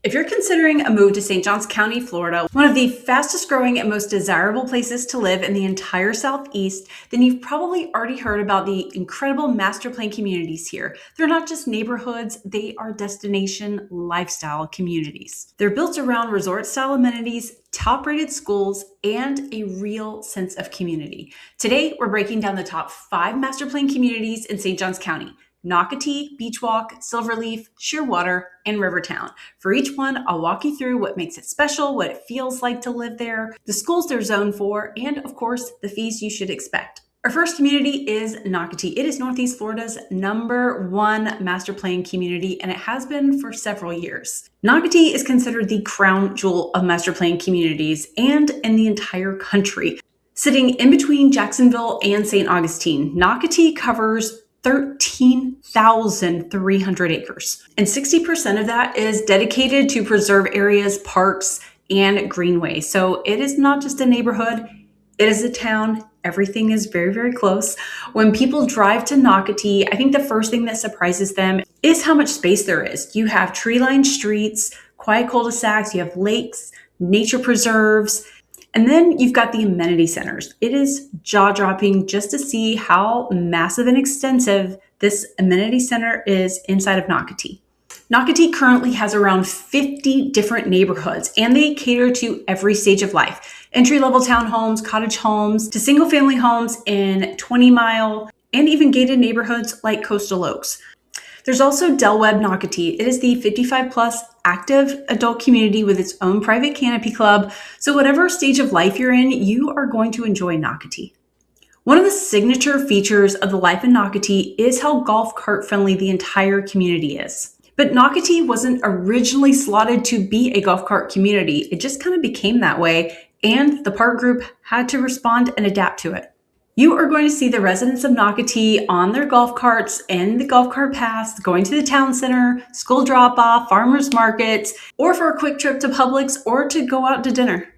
If you're considering a move to St. Johns County, Florida, one of the fastest growing and most desirable places to live in the entire Southeast, then you've probably already heard about the incredible master plan communities here. They're not just neighborhoods, they are destination lifestyle communities. They're built around resort style amenities, top rated schools, and a real sense of community. Today, we're breaking down the top 5 master plan communities in St. Johns County: Nocatee, Beachwalk, Silverleaf, Shearwater, and Rivertown. For each one, I'll walk you through what makes it special, what it feels like to live there, the schools they're zoned for, and of course, the fees you should expect. Our first community is Nocatee. It is Northeast Florida's #1 master plan community, and it has been for several years. Nocatee is considered the crown jewel of master plan communities and in the entire country. Sitting in between Jacksonville and St. Augustine, Nocatee covers 13,300 acres. And 60% of that is dedicated to preserve areas, parks, and greenways. So it is not just a neighborhood, it is a town. Everything is very, very close. When people drive to Nocatee, I think the first thing that surprises them is how much space there is. You have tree-lined streets, quiet cul-de-sacs, you have lakes, nature preserves, and then you've got the amenity centers. It is jaw-dropping just to see how massive and extensive this amenity center is inside of Nocatee. Nocatee currently has around 50 different neighborhoods, and they cater to every stage of life. Entry-level townhomes, cottage homes, to single-family homes in 20-mile, and even gated neighborhoods like Coastal Oaks. There's also Del Webb Nocatee. It is the 55-plus active adult community with its own private canopy club. So whatever stage of life you're in, you are going to enjoy Nocatee. One of the signature features of the life in Nocatee is how golf cart friendly the entire community is. But Nocatee wasn't originally slotted to be a golf cart community. It just kind of became that way, and the park group had to respond and adapt to it. You are going to see the residents of Nocatee on their golf carts and the golf cart paths, going to the town center, school drop-off, farmers markets, or for a quick trip to Publix or to go out to dinner.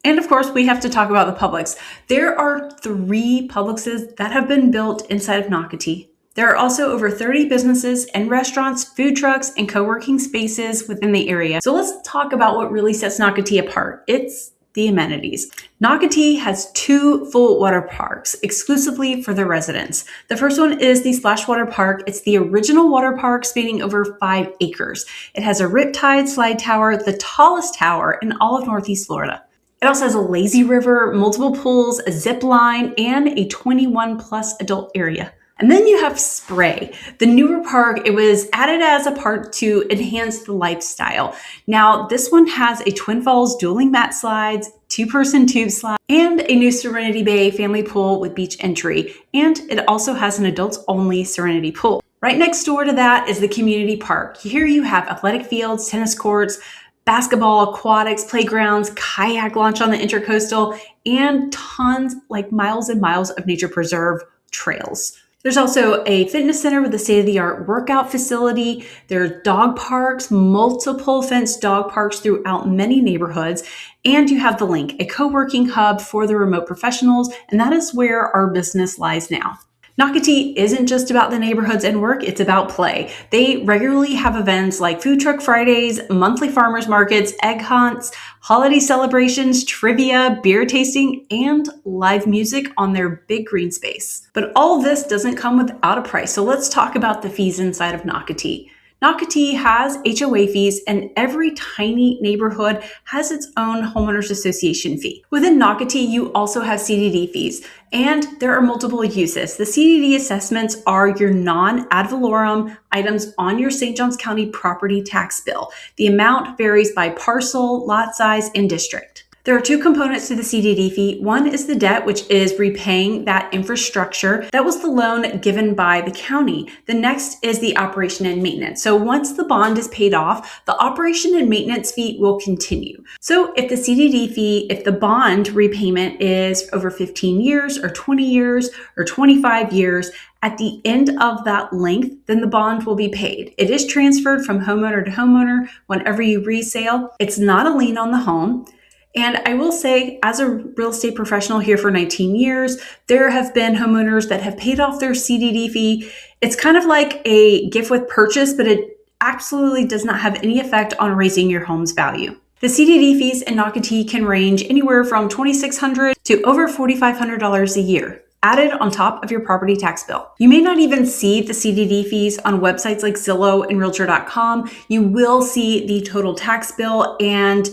And of course, we have to talk about the Publix. There are 3 Publixes that have been built inside of Nocatee. There are also over 30 businesses and restaurants, food trucks, and co-working spaces within the area. So let's talk about what really sets Nocatee apart. It's the amenities. Nocatee has 2 full water parks exclusively for the residents. The first one is the Splashwater Park. It's the original water park spanning over 5 acres. It has a riptide slide tower, the tallest tower in all of Northeast Florida. It also has a lazy river, multiple pools, a zip line, and a 21-plus adult area. And then you have Spray, the newer park. It was added as a park to enhance the lifestyle. Now, this one has a Twin Falls dueling mat slides, 2-person tube slide, and a new Serenity Bay family pool with beach entry. And it also has an adults-only Serenity pool. Right next door to that is the community park. Here you have athletic fields, tennis courts, basketball, aquatics, playgrounds, kayak launch on the Intercoastal, and tons, like miles and miles of nature preserve trails. There's also a fitness center with a state-of-the-art workout facility. There are dog parks, multiple fenced dog parks throughout many neighborhoods. And you have The Link, a co-working hub for the remote professionals, and that is where our business lies now. Nocatee isn't just about the neighborhoods and work, it's about play. They regularly have events like Food Truck Fridays, monthly farmers markets, egg hunts, holiday celebrations, trivia, beer tasting, and live music on their big green space. But all of this doesn't come without a price, so let's talk about the fees inside of Nocatee. Nocatee has HOA fees, and every tiny neighborhood has its own homeowners association fee. Within Nocatee, you also have CDD fees, and there are multiple uses. The CDD assessments are your non-ad valorem items on your St. Johns County property tax bill. The amount varies by parcel, lot size, and district. There are 2 components to the CDD fee. One is the debt, which is repaying that infrastructure. That was the loan given by the county. The next is the operation and maintenance. So once the bond is paid off, the operation and maintenance fee will continue. So if the CDD fee, if the bond repayment is over 15 years or 20 years or 25 years, at the end of that length, then the bond will be paid. It is transferred from homeowner to homeowner whenever you resale. It's not a lien on the home. And I will say, as a real estate professional here for 19 years, there have been homeowners that have paid off their CDD fee. It's kind of like a gift with purchase, but it absolutely does not have any effect on raising your home's value. The CDD fees in Nocatee can range anywhere from $2,600 to over $4,500 a year, added on top of your property tax bill. You may not even see the CDD fees on websites like Zillow and Realtor.com. You will see the total tax bill, and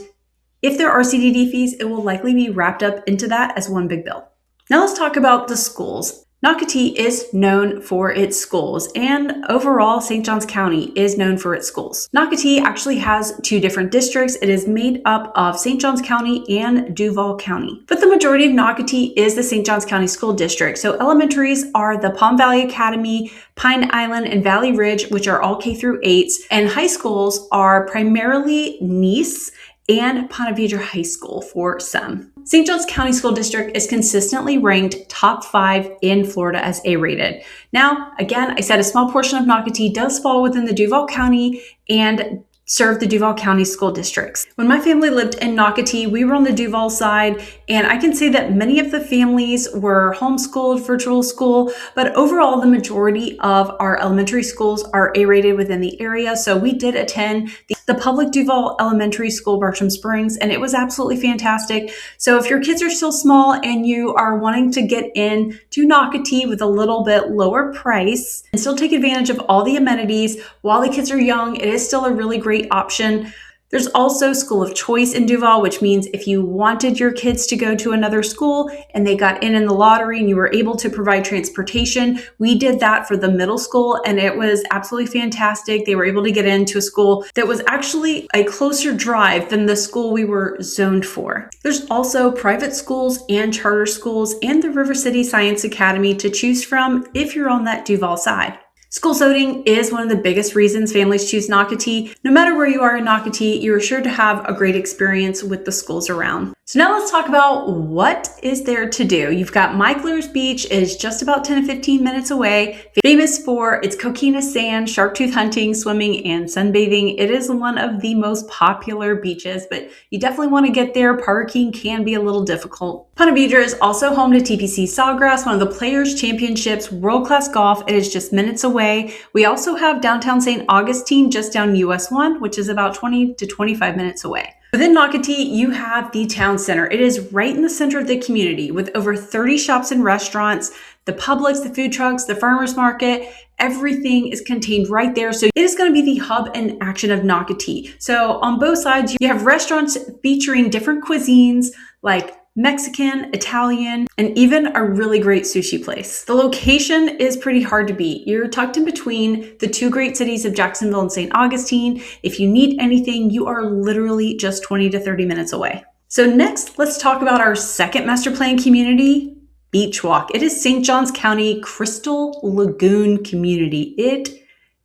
if there are CDD fees, it will likely be wrapped up into that as one big bill. Now let's talk about the schools. Nocatee is known for its schools, and overall, St. Johns County is known for its schools. Nocatee actually has two different districts. It is made up of St. Johns County and Duval County. But the majority of Nocatee is the St. Johns County School District. So elementaries are the Palm Valley Academy, Pine Island, and Valley Ridge, which are all K through 8s. And high schools are primarily Nice and Ponte Vedra High School for some. St. Johns County School District is consistently ranked top 5 in Florida as A-rated. Now, again, I said a small portion of Nocatee does fall within the Duval County and serve the Duval County school districts. When my family lived in Nocatee, we were on the Duval side, and I can say that many of the families were homeschooled, virtual school, but overall the majority of our elementary schools are A-rated within the area. So we did attend the public Duval Elementary School, Bertram Springs, and it was absolutely fantastic. So if your kids are still small and you are wanting to get in to Nocatee with a little bit lower price and still take advantage of all the amenities while the kids are young, it is still a really great option. There's also school of choice in Duval, which means if you wanted your kids to go to another school and they got in the lottery and you were able to provide transportation, we did that for the middle school, and it was absolutely fantastic. They were able to get into a school that was actually a closer drive than the school we were zoned for. There's also private schools and charter schools and the River City Science Academy to choose from if you're on that Duval side. School zoning is one of the biggest reasons families choose Nocatee. No matter where you are in Nocatee, you are sure to have a great experience with the schools around. So now let's talk about what is there to do. You've got Michler's Beach. It is just about 10 to 15 minutes away. Famous for its coquina sand, shark tooth hunting, swimming, and sunbathing. It is one of the most popular beaches, but you definitely want to get there. Parking can be a little difficult. Ponte Vedra is also home to TPC Sawgrass, one of the Players Championships, world-class golf. It is just minutes away. We also have downtown St. Augustine just down US 1, which is about 20 to 25 minutes away. Within Nocatee, you have the town center. It is right in the center of the community with over 30 shops and restaurants, the Publix, the food trucks, the farmers market. Everything is contained right there. So it is going to be the hub and action of Nocatee. So on both sides, you have restaurants featuring different cuisines like Mexican, Italian, and even a really great sushi place. The location is pretty hard to beat. You're tucked in between the two great cities of Jacksonville and St. Augustine. If you need anything, you are literally just 20 to 30 minutes away. So next, let's talk about our second master plan community, Beachwalk. It is St. Johns County Crystal Lagoon community. It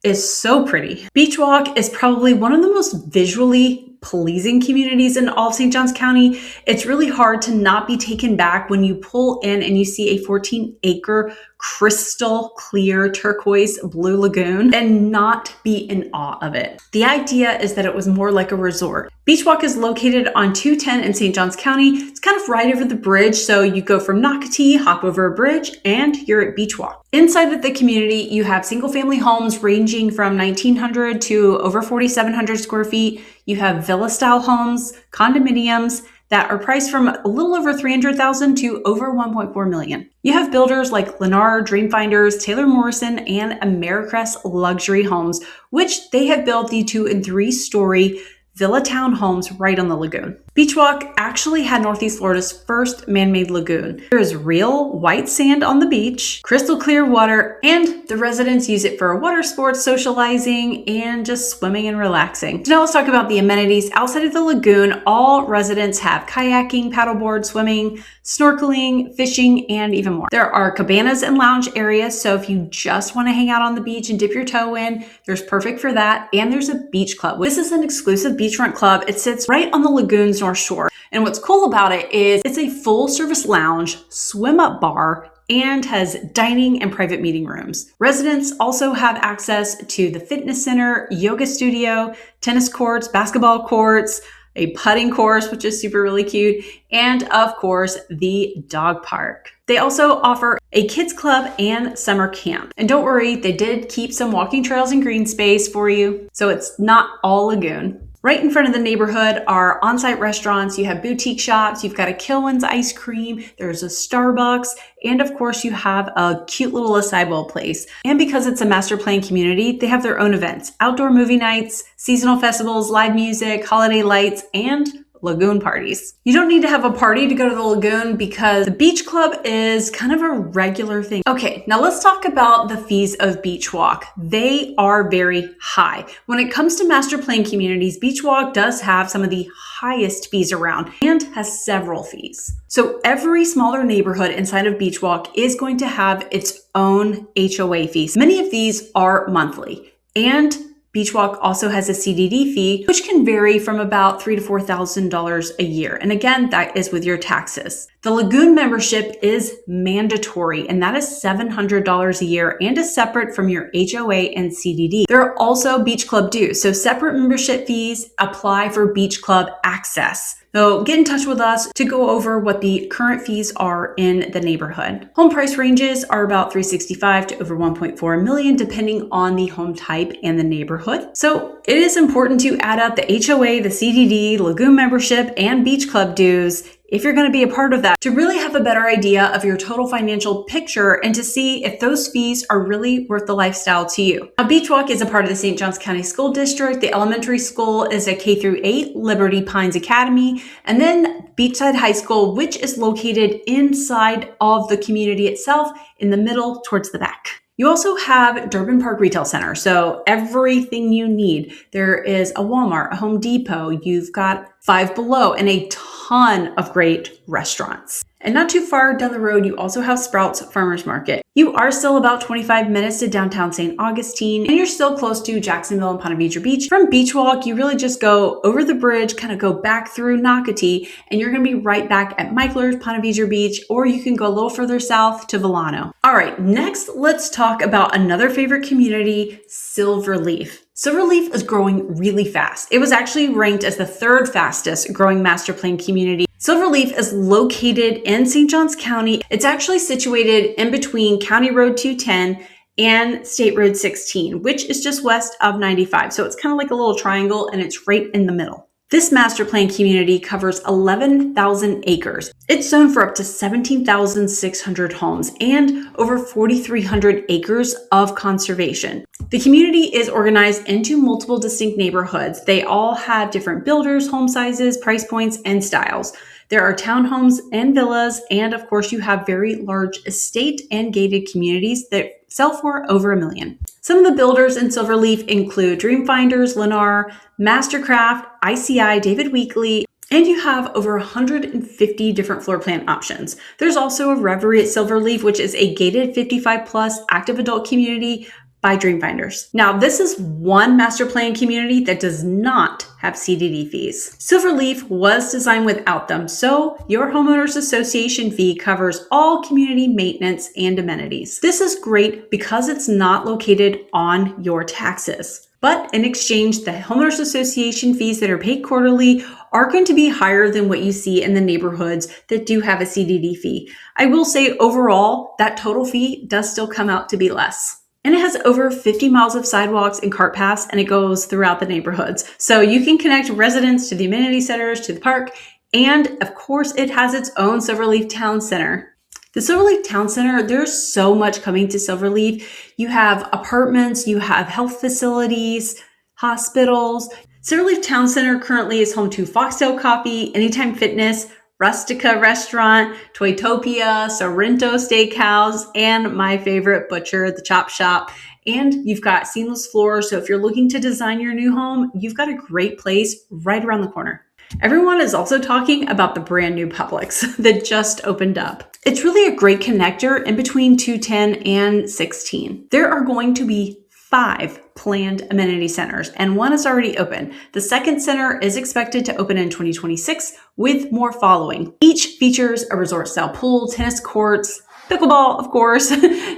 is so pretty. Beachwalk is probably one of the most visually pleasing communities in all of St. Johns County. It's really hard to not be taken back when you pull in and you see a 14-acre crystal clear turquoise blue lagoon and not be in awe of it. The idea is that it was more like a resort. Beachwalk is located on 210 in St. Johns County. It's kind of right over the bridge, so you go from Nocatee, hop over a bridge, and you're at Beachwalk. Inside of the community, you have single-family homes ranging from 1,900 to over 4,700 square feet. You have villa-style homes, condominiums that are priced from a little over $300,000 to over $1.4 million. You have builders like Lennar, Dreamfinders, Taylor Morrison, and Americrest Luxury Homes, which they have built the 2- and 3-story villa townhomes right on the lagoon. Beachwalk actually had Northeast Florida's first man-made lagoon. There is real white sand on the beach, crystal clear water, and the residents use it for water sports, socializing, and just swimming and relaxing. So now let's talk about the amenities. Outside of the lagoon, all residents have kayaking, paddleboard, swimming, snorkeling, fishing, and even more. There are cabanas and lounge areas, so if you just want to hang out on the beach and dip your toe in, there's perfect for that. And there's a beach club. This is an exclusive beachfront club. It sits right on the lagoon's North Shore. And what's cool about it is it's a full service lounge, swim up bar, and has dining and private meeting rooms. Residents also have access to the fitness center, yoga studio, tennis courts, basketball courts, a putting course, which is super really cute, and of course, the dog park. They also offer a kids club and summer camp. And don't worry, they did keep some walking trails and green space for you, so it's not all lagoon. Right in front of the neighborhood are on-site restaurants. You have boutique shops. You've got a Kilwin's ice cream. There's a Starbucks. And of course, you have a cute little acai bowl place. And because it's a master plan community, they have their own events, outdoor movie nights, seasonal festivals, live music, holiday lights, and lagoon parties. You don't need to have a party to go to the lagoon because the beach club is kind of a regular thing. Okay, now let's talk about the fees of Beachwalk. They are very high. When it comes to master plan communities, Beachwalk does have some of the highest fees around and has several fees. So every smaller neighborhood inside of Beachwalk is going to have its own HOA fees. Many of these are monthly, and Beachwalk also has a CDD fee, which can vary from about $3,000 to $4,000 a year. And again, that is with your taxes. The lagoon membership is mandatory, and that is $700 a year and is separate from your HOA and CDD. There are also beach club dues, so separate membership fees apply for beach club access. So get in touch with us to go over what the current fees are in the neighborhood. Home price ranges are about $365,000 to over $1.4 million, depending on the home type and the neighborhood. So it is important to add up the HOA, the CDD, lagoon membership, and beach club dues if you're going to be a part of that, to really have a better idea of your total financial picture and to see if those fees are really worth the lifestyle to you. Now, Beachwalk is a part of the St. Johns County School District. The elementary school is a K-8 Liberty Pines Academy, and then Beachside High School, which is located inside of the community itself in the middle towards the back. You also have Durbin Park Retail Center, so everything you need. There is a Walmart, a Home Depot, you've got Five Below, and a ton of great restaurants. And not too far down the road, you also have Sprouts Farmers Market. You are still about 25 minutes to downtown St. Augustine, and you're still close to Jacksonville and Ponte Vedra Beach. From Beachwalk, you really just go over the bridge, kind of go back through Nocatee, and you're going to be right back at Michler's, Ponte Vedra Beach, or you can go a little further south to Villano. All right, next, let's talk about another favorite community, Silverleaf. Silverleaf is growing really fast. It was actually ranked as the third fastest growing master plan community. Silverleaf is located in St. Johns County. It's actually situated in between County Road 210 and State Road 16, which is just west of 95. So it's kind of like a little triangle, and it's right in the middle. This master plan community covers 11,000 acres. It's zoned for up to 17,600 homes and over 4,300 acres of conservation. The community is organized into multiple distinct neighborhoods. They all have different builders, home sizes, price points, and styles. There are townhomes and villas, and of course you have very large estate and gated communities that sell for over $1 million. Some of the builders in Silverleaf include Dreamfinders, Lennar, Mastercraft, ICI, David Weekley, and you have over 150 different floor plan options. There's also a Reverie at Silverleaf, which is a gated 55 plus active adult community by Dreamfinders. Now, this is one master plan community that does not have CDD fees. Silverleaf was designed without them, so your homeowners association fee covers all community maintenance and amenities. This is great because it's not located on your taxes. But in exchange, the homeowners association fees that are paid quarterly are going to be higher than what you see in the neighborhoods that do have a CDD fee. I will say overall, that total fee does still come out to be less. And it has over 50 miles of sidewalks and cart paths, and it goes throughout the neighborhoods. So you can connect residents to the amenity centers, to the park, and of course it has its own Silverleaf Town Center. The Silverleaf Town Center, there's so much coming to Silverleaf. You have apartments, you have health facilities, hospitals. Silverleaf Town Center currently is home to Foxtail Coffee, Anytime Fitness, Rustica Restaurant, Toytopia, Sorrento Steakhouse, and my favorite butcher, the Chop Shop. And you've got seamless floors, so if you're looking to design your new home, you've got a great place right around the corner. Everyone is also talking about the brand new Publix that just opened up. It's really a great connector in between 210 and 16. There are going to be 5 planned amenity centers, and one is already open. The second center is expected to open in 2026, with more following. Each features a resort-style pool, tennis courts, pickleball, of course,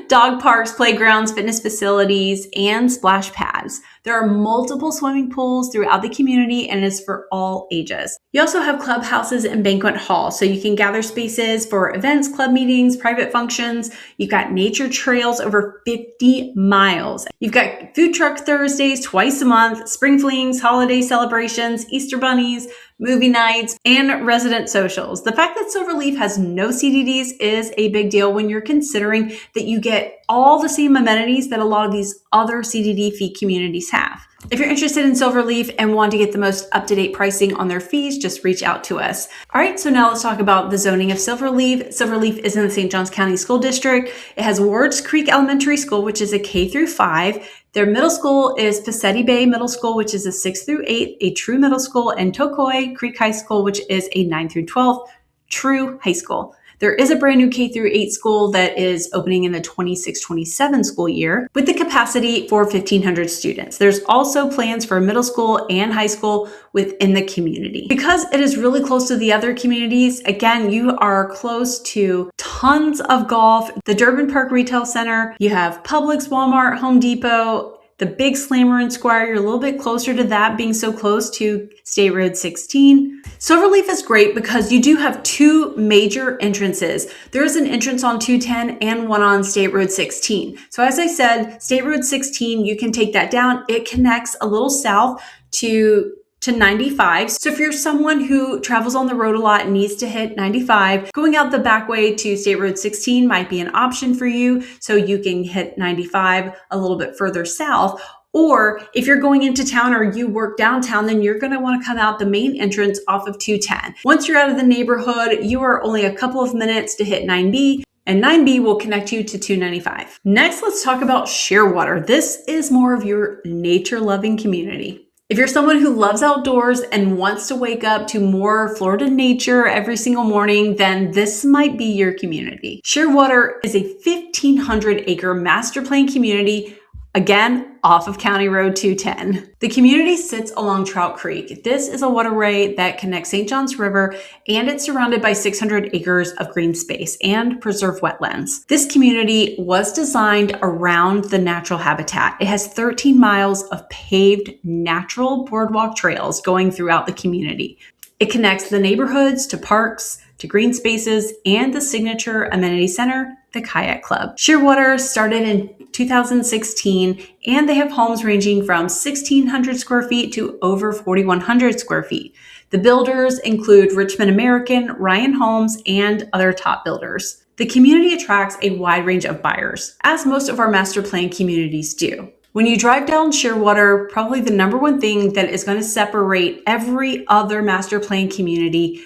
dog parks, playgrounds, fitness facilities, and splash pads. There are multiple swimming pools throughout the community and is for all ages. You also have clubhouses and banquet halls, so you can gather spaces for events, club meetings, private functions. You've got nature trails over 50 miles. You've got food truck Thursdays twice a month, spring flings, holiday celebrations, Easter bunnies, movie nights, and resident socials. The fact that Silverleaf has no CDDs is a big deal when you're considering that you get all the same amenities that a lot of these other CDD fee communities have. If you're interested in Silverleaf and want to get the most up-to-date pricing on their fees, just reach out to us. All right, so now let's talk about the zoning of Silverleaf. Silverleaf is in the St. Johns County School District. It has Wards Creek Elementary School, which is a K through 5. Their middle school is Passetti Bay Middle School, which is a 6 through 8, a true middle school, and Turquoise Creek High School, which is a 9 through 12 true high school. There is a brand new K through 8 school that is opening in the 26-27 school year with the capacity for 1,500 students. There's also plans for middle school and high school within the community. Because it is really close to the other communities, again, you are close to tons of golf, the Durbin Park Retail Center, you have Publix, Walmart, Home Depot, the big Slammer and Squire. You're a little bit closer to that, being so close to State Road 16. Silverleaf is great because you do have two major entrances. There is an entrance on 210 and one on State Road 16. So as I said, State Road 16, you can take that down. It connects a little south to 95. So if you're someone who travels on the road a lot and needs to hit 95, going out the back way to State Road 16 might be an option for you. So you can hit 95 a little bit further south. Or if you're going into town or you work downtown, then you're going to want to come out the main entrance off of 210. Once you're out of the neighborhood, you are only a couple of minutes to hit 9B. And 9B will connect you to 295. Next, let's talk about Shearwater. This is more of your nature-loving community. If you're someone who loves outdoors and wants to wake up to more Florida nature every single morning, then this might be your community. Shearwater is a 1,500-acre master plan community, again, off of County Road 210. The community sits along Trout Creek. This is a waterway that connects St. Johns River, and it's surrounded by 600 acres of green space and preserved wetlands. This community was designed around the natural habitat. It has 13 miles of paved natural boardwalk trails going throughout the community. It connects the neighborhoods to parks, to green spaces, and the signature amenity center, the Kayak Club. Shearwater started in 2016, and they have homes ranging from 1,600 square feet to over 4,100 square feet. The builders include Richmond American, Ryan Homes, and other top builders. The community attracts a wide range of buyers, as most of our master plan communities do. When you drive down Shearwater, probably the number one thing that is going to separate every other master plan community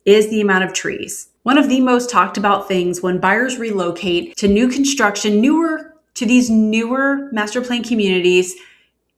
is the amount of trees. One of the most talked about things when buyers relocate to new construction, these newer master plan communities,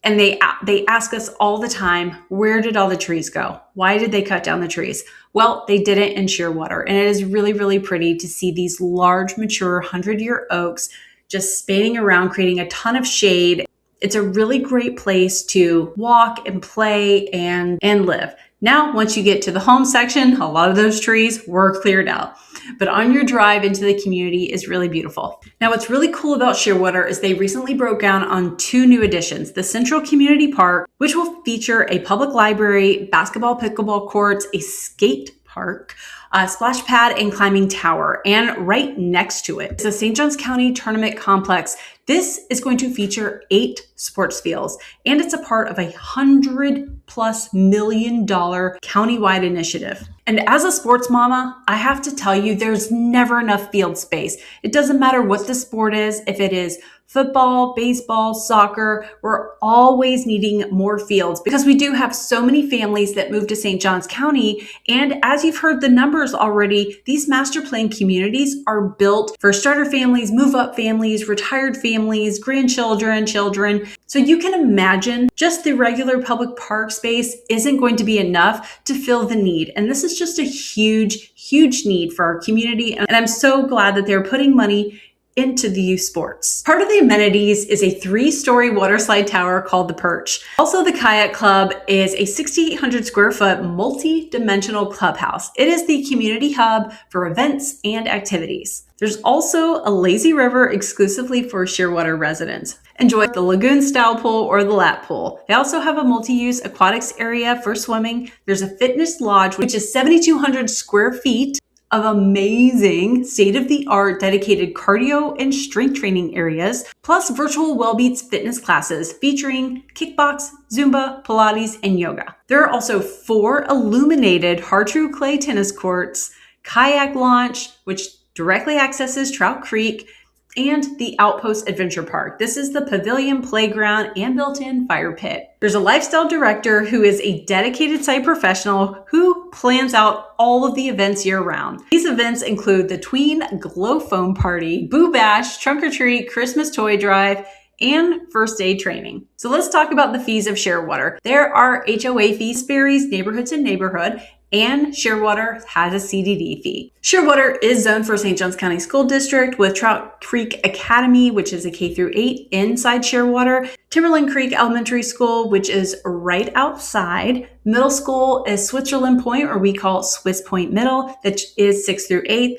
and they ask us all the time, where did all the trees go? Why did they cut down the trees? Well, they did it in Shearwater, and it is really, really pretty to see these large, mature 100-year oaks just spanning around, creating a ton of shade. It's a really great place to walk and play and live. Now, once you get to the home section, a lot of those trees were cleared out. But on your drive into the community is really beautiful. Now, what's really cool about Shearwater is they recently broke ground on two new additions. The Central Community Park, which will feature a public library, basketball, pickleball courts, a skate park, a splash pad, and climbing tower. And right next to it is a St. Johns County Tournament Complex. This is going to feature 8 sports fields, and it's a part of $100+ million countywide initiative. And as a sports mama, I have to tell you, there's never enough field space. It doesn't matter what the sport is, if it is football, baseball, soccer, we're always needing more fields because we do have so many families that move to St. Johns County. And as you've heard the numbers already, these master plan communities are built for starter families, move up families, retired families, grandchildren, children. So you can imagine just the regular public park space isn't going to be enough to fill the need. And this is just a huge, huge need for our community. And I'm so glad that they're putting money into the youth sports. Part of the amenities is a 3-story water slide tower called the Perch. Also, the Kayak Club is a 6,800 square foot multi-dimensional clubhouse. It is the community hub for events and activities. There's also a lazy river exclusively for Shearwater residents. Enjoy the lagoon style pool or the lap pool. They also have a multi-use aquatics area for swimming. There's a fitness lodge, which is 7,200 square feet of amazing state-of-the-art dedicated cardio and strength training areas, plus virtual Wellbeats fitness classes featuring kickbox, Zumba, Pilates, and yoga. There are also 4 illuminated hard-true clay tennis courts, kayak launch, which directly accesses Trout Creek, and the Outpost Adventure Park. This is the pavilion, playground, and built-in fire pit. There's a lifestyle director who is a dedicated site professional who plans out all of the events year-round. These events include the Tween Glow Foam Party, Boo Bash, Trunk or Treat, Christmas Toy Drive, and first aid training. So let's talk about the fees of Shearwater. There are HOA fees, varies neighborhood to neighborhood, and Shearwater has a CDD fee. Shearwater is zoned for St. Johns County School District with Trout Creek Academy, which is a K-8 inside Shearwater, Timberland Creek Elementary School, which is right outside. Middle school is Switzerland Point, or we call it Swiss Point Middle, that is 6th through 8th.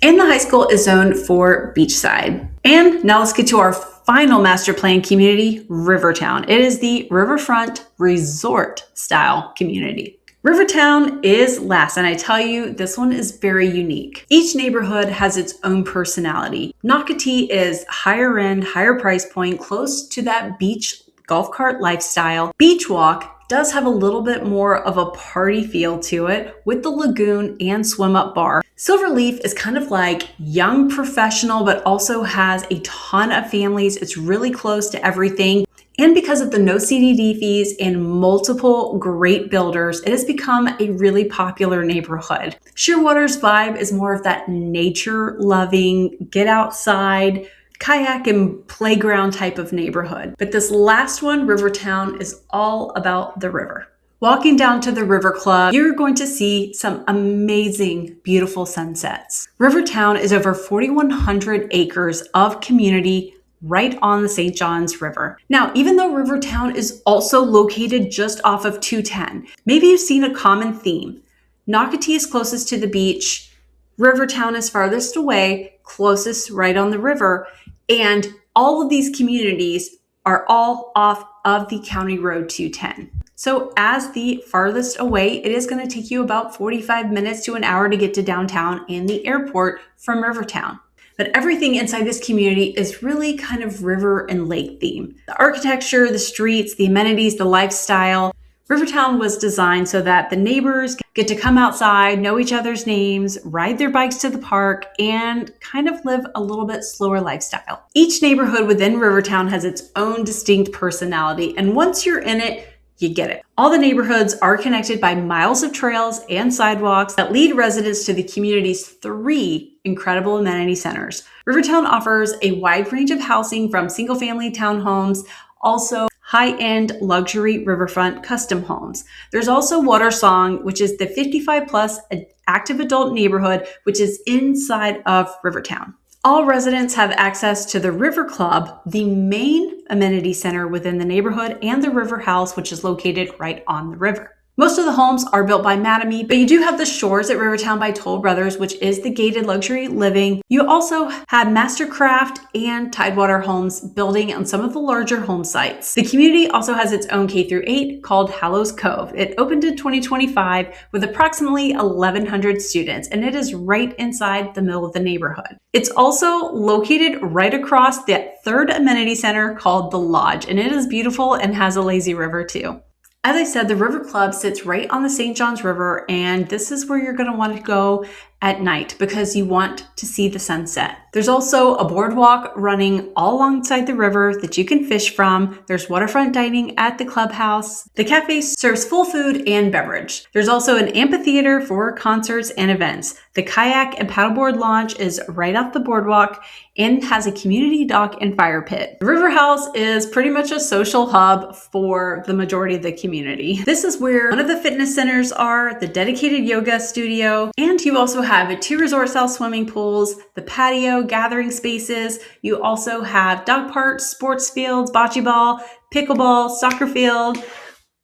And the high school is zoned for Beachside. And now let's get to our final master plan community, Rivertown. It is the riverfront resort style community. Rivertown is last, and I tell you, this one is very unique. Each neighborhood has its own personality. Nocatee is higher end, higher price point, close to that beach golf cart lifestyle. Beachwalk does have a little bit more of a party feel to it with the lagoon and swim up bar. Silverleaf is kind of like young professional, but also has a ton of families. It's really close to everything. And because of the no CDD fees and multiple great builders, it has become a really popular neighborhood. Shearwater's vibe is more of that nature-loving, get outside, kayak and playground type of neighborhood. But this last one, Rivertown, is all about the river. Walking down to the River Club, you're going to see some amazing, beautiful sunsets. Rivertown is over 4,100 acres of community right on the St. Johns River. Now, even though Rivertown is also located just off of 210, maybe you've seen a common theme. Nocatee is closest to the beach, Rivertown is farthest away, closest right on the river, and all of these communities are all off of the County Road 210. So as the farthest away, it is going to take you about 45 minutes to an hour to get to downtown and the airport from Rivertown. But everything inside this community is really kind of river and lake theme. The architecture, the streets, the amenities, the lifestyle. Rivertown was designed so that the neighbors get to come outside, know each other's names, ride their bikes to the park, and kind of live a little bit slower lifestyle. Each neighborhood within Rivertown has its own distinct personality, and once you're in it, you get it. All the neighborhoods are connected by miles of trails and sidewalks that lead residents to the community's 3 incredible amenity centers. Rivertown offers a wide range of housing from single-family townhomes, also high-end luxury riverfront custom homes. There's also Watersong, which is the 55-plus active adult neighborhood, which is inside of Rivertown. All residents have access to the River Club, the main amenity center within the neighborhood, and the River House, which is located right on the river. Most of the homes are built by Mattamy, but you do have the Shores at Rivertown by Toll Brothers, which is the gated luxury living. You also had Mastercraft and Tidewater Homes building on some of the larger home sites. The community also has its own K-8 called Hallows Cove. It opened in 2025 with approximately 1,100 students, and it is right inside the middle of the neighborhood. It's also located right across that 3rd amenity center called The Lodge, and it is beautiful and has a lazy river too. As I said, the River Club sits right on the St. Johns River, and this is where you're going to want to go at night because you want to see the sunset. There's also a boardwalk running all alongside the river that you can fish from. There's waterfront dining at the clubhouse. The cafe serves full food and beverage. There's also an amphitheater for concerts and events. The kayak and paddleboard launch is right off the boardwalk and has a community dock and fire pit. The River House is pretty much a social hub for the majority of the community. This is where one of the fitness centers are, the dedicated yoga studio, and you also have 2 resort-style swimming pools, the patio, gathering spaces. You also have dog parks, sports fields, bocce ball, pickleball, soccer field,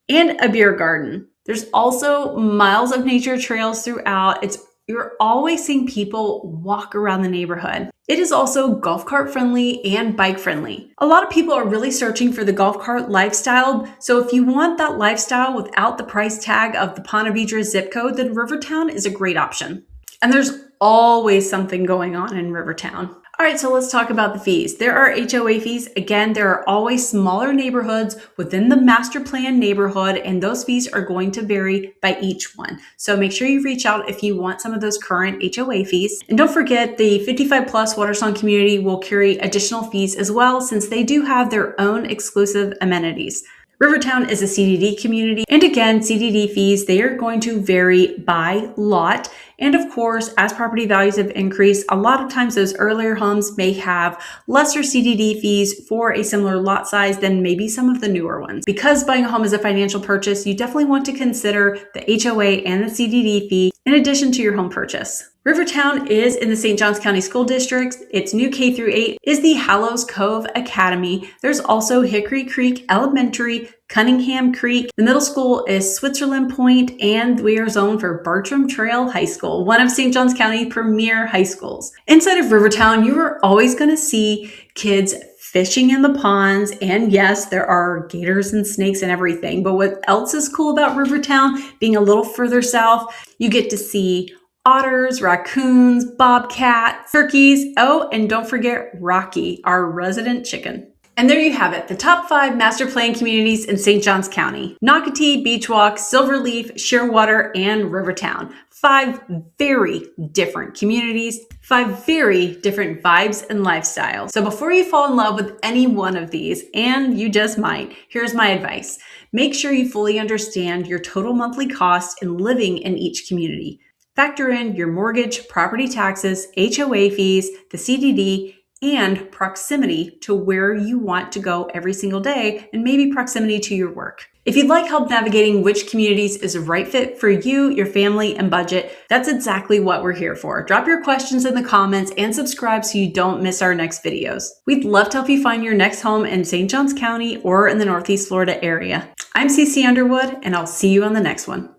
and a beer garden. There's also miles of nature trails throughout. It's you're always seeing people walk around the neighborhood. It is also golf cart friendly and bike friendly. A lot of people are really searching for the golf cart lifestyle, so if you want that lifestyle without the price tag of the Ponte Vedra zip code, then Rivertown is a great option. And there's always something going on in Rivertown. All right, so let's talk about the fees. There are HOA fees. Again, there are always smaller neighborhoods within the master plan neighborhood, and those fees are going to vary by each one. So make sure you reach out if you want some of those current HOA fees. And don't forget, the 55 plus Watersound community will carry additional fees as well, since they do have their own exclusive amenities. Rivertown is a CDD community, and again, CDD fees, they are going to vary by lot. And of course, as property values have increased, a lot of times those earlier homes may have lesser CDD fees for a similar lot size than maybe some of the newer ones. Because buying a home is a financial purchase, you definitely want to consider the HOA and the CDD fee in addition to your home purchase. Rivertown is in the St. Johns County School District. Its new K through 8 is the Hallows Cove Academy. There's also Hickory Creek Elementary, Cunningham Creek. The middle school is Switzerland Point, and we are zoned for Bartram Trail High School, one of St. Johns County premier high schools. Inside of Rivertown, you are always going to see kids fishing in the ponds, and yes, there are gators and snakes and everything. But what else is cool about Rivertown, being a little further south, you get to see otters, raccoons, bobcats, turkeys. Oh, and don't forget Rocky, our resident chicken. And there you have it, the top 5 master plan communities in St. Johns County. Nocatee, Beachwalk, Silverleaf, Shearwater, and Rivertown. 5 very different communities, 5 very different vibes and lifestyles. So before you fall in love with any one of these, and you just might, here's my advice. Make sure you fully understand your total monthly cost in living in each community. Factor in your mortgage, property taxes, HOA fees, the CDD, and proximity to where you want to go every single day, and maybe proximity to your work. If you'd like help navigating which communities is a right fit for you, your family, and budget, that's exactly what we're here for. Drop your questions in the comments and subscribe so you don't miss our next videos. We'd love to help you find your next home in St. Johns County or in the Northeast Florida area. I'm CC Underwood, and I'll see you on the next one.